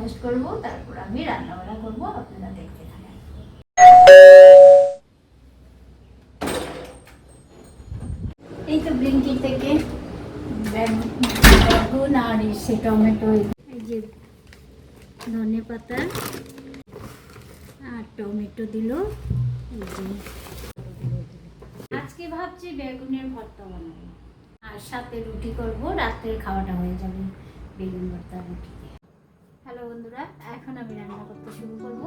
Post করব, তারপর আমি রান্নাবান্না করব, আপনারা দেখতে থাকেন। এই তো ব্লিঙ্কি থেকে বেগুন আর এসে টমেটো, এই যে ধনে পাতা আর টমেটো দিল। আজকে ভাবছি বেগুনের ভর্তা বানাবো, আর সাথে রুটি করব, রাত্রের খাওয়াটা হয়ে যাবে বেগুন ভর্তা রুটি দিয়ে। হ্যালো বন্ধুরা, এখন আমি রান্না করতে শুরু করব।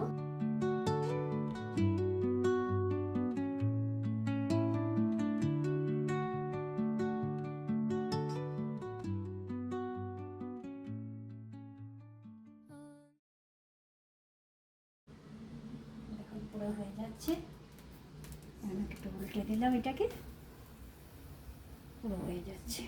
এখন পুরো হয়ে যাচ্ছে, আমি একটু উল্টে দিলাম, এটাকে পুরো হয়ে যাচ্ছে।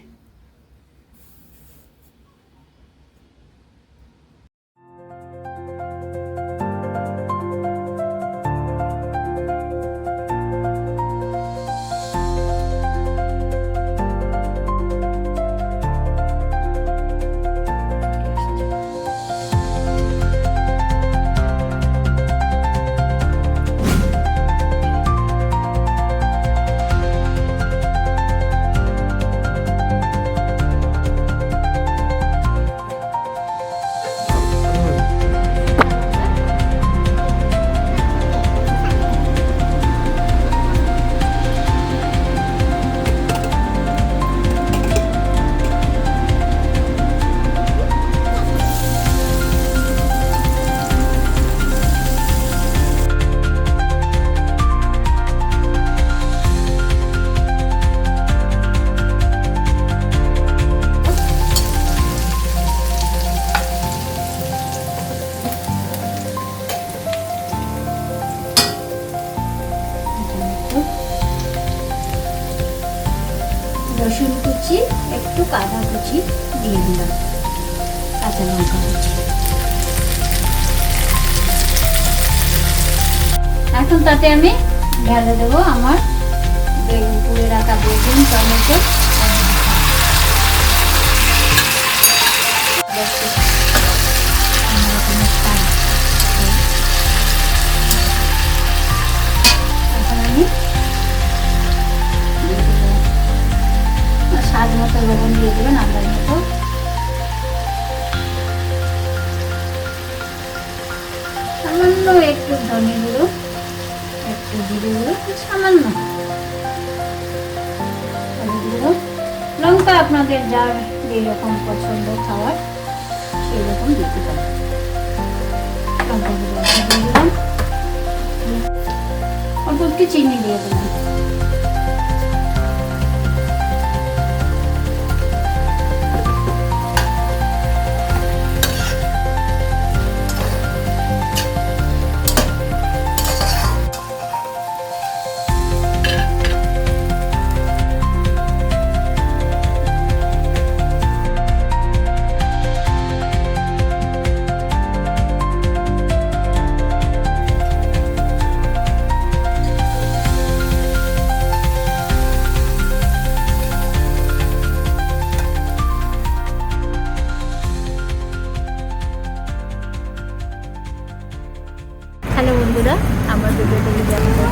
রসুন কুচি, একটু আদা কুচি দিয়ে দিলাম, কাঁচা লঙ্কা কুচি। এখন তাতে আমি ঢেলে দেবো আমার বেগুন, পুড়ে রাখা বেগুন, টমেটো। এখন আমি স্বাদ মতো লবণ দিয়ে দেবেন, আন্দাজ মতো। সামান্য একটু ধনে গুঁড়ো, একটু জিরে গুঁড়ো, সামান্য গুঁড়ো। লঙ্কা আপনাদের যার যেরকম পছন্দ খাওয়ার সেই রকম দিতে পারেন। লঙ্কা গুঁড়ো দিয়ে দিলাম, অল্প একটু চিনি দিয়ে দিলাম। হ্যালো বন্ধুরা, আমার ভিডিওটা যদি আপনাদের